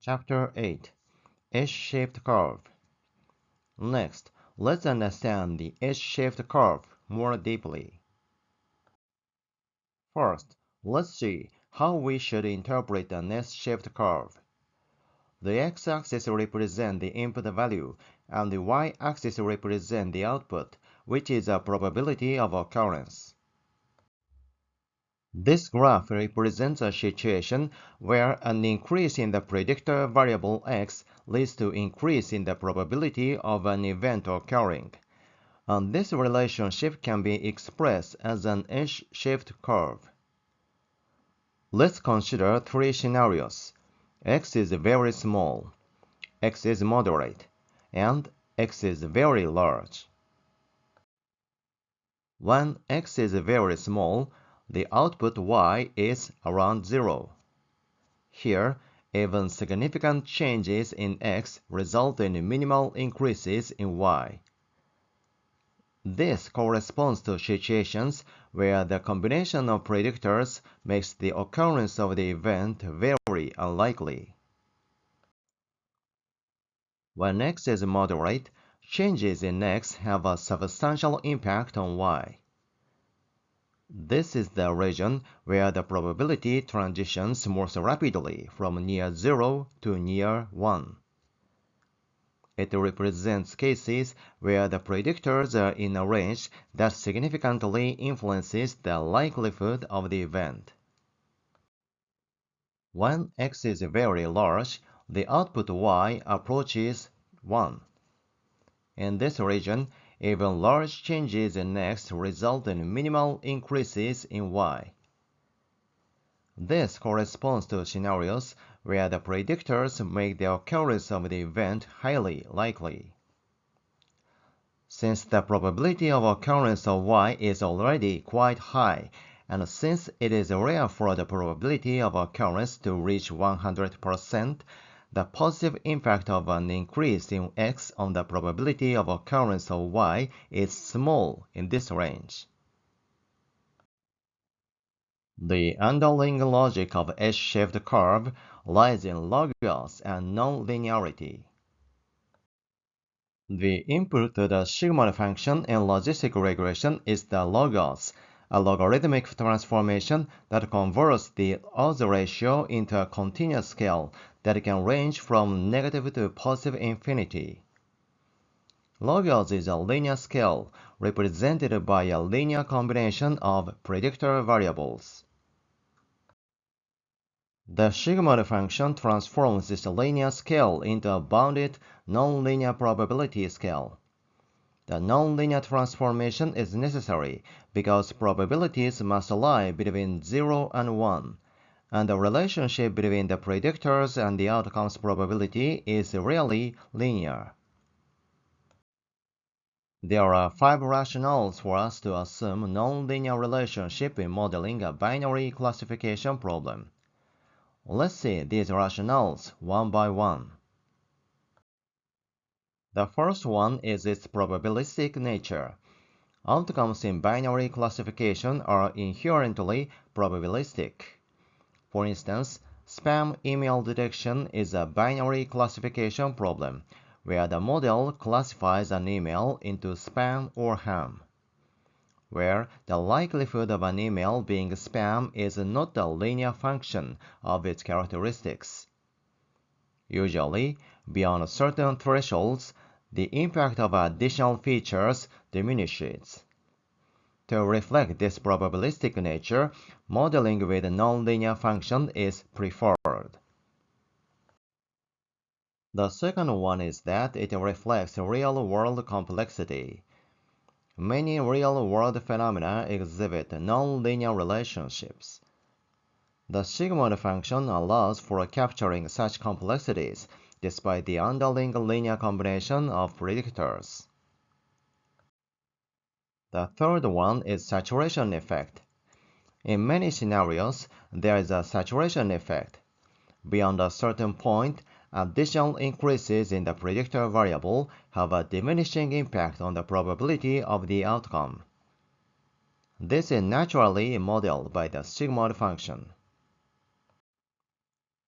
Chapter 8 S-shaped curve. Next, let's understand the S-shaped curve more deeply. First, let's see how we should interpret an S-shaped curve. The x-axis represents the input value, and the y-axis represents the output, which is a probability of occurrence. This graph represents a situation where an increase in the predictor variable x leads to increase in the probability of an event occurring, and this relationship can be expressed as an S-shaped curve. Let's consider three scenarios. X is very small, X is moderate, and X is very large. When X is very small, the output Y is around 0. Here, even significant changes in X result in minimal increases in Y. This corresponds to situations where the combination of predictors makes the occurrence of the event very unlikely. When X is moderate, changes in X have a substantial impact on Y. This is the region where the probability transitions most rapidly from near 0 to near 1. It represents cases where the predictors are in a range that significantly influences the likelihood of the event. When X is very large, the output Y approaches 1. In this region, even large changes in X result in minimal increases in Y. This corresponds to scenarios where the predictors make the occurrence of the event highly likely. Since the probability of occurrence of Y is already quite high, and since it is rare for the probability of occurrence to reach 100%, the positive impact of an increase in X on the probability of occurrence of Y is small in this range. The underlying logic of S-shaped curve lies in logos and nonlinearity. The input to the sigmoid function in logistic regression is the logos, a logarithmic transformation that converts the odds ratio into a continuous scale that can range from negative to positive infinity. Logos is a linear scale represented by a linear combination of predictor variables. The sigmoid function transforms this linear scale into a bounded nonlinear probability scale. The nonlinear transformation is necessary because probabilities must lie between 0 and 1, and the relationship between the predictors and the outcome's probability is rarely linear. There are 5 rationales for us to assume nonlinear relationship in modeling a binary classification problem. Let's see these rationales one by one. The first one is its probabilistic nature. Outcomes in binary classification are inherently probabilistic. For instance, spam email detection is a binary classification problem, where the model classifies an email into spam or ham, where the likelihood of an email being spam is not a linear function of its characteristics. Usually, beyond certain thresholds, the impact of additional features diminishes. To reflect this probabilistic nature, modeling with a nonlinear function is preferred. The second one is that it reflects real-world complexity. Many real-world phenomena exhibit nonlinear relationships. The sigmoid function allows for capturing such complexities despite the underlying linear combination of predictors. The third one is saturation effect. In many scenarios, there is a saturation effect. Beyond a certain point, additional increases in the predictor variable have a diminishing impact on the probability of the outcome. This is naturally modeled by the sigmoid function.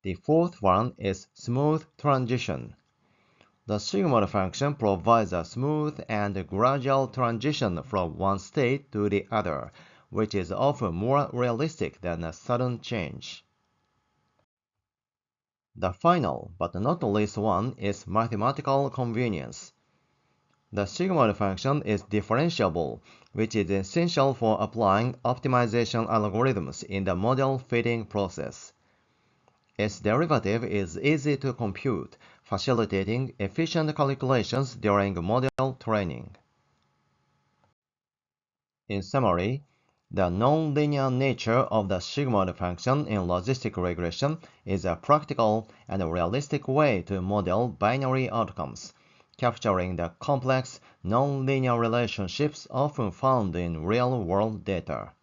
The fourth one is smooth transition. The sigmoid function provides a smooth and gradual transition from one state to the other, which is often more realistic than a sudden change. The final, but not least one, is mathematical convenience. The sigmoid function is differentiable, which is essential for applying optimization algorithms in the model fitting process. Its derivative is easy to compute, facilitating efficient calculations during model training. In summary, the nonlinear nature of the sigmoid function in logistic regression is a practical and realistic way to model binary outcomes, capturing the complex nonlinear relationships often found in real-world data.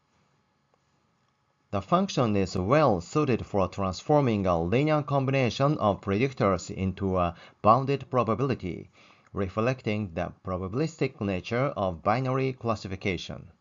The function is well suited for transforming a linear combination of predictors into a bounded probability, reflecting the probabilistic nature of binary classification.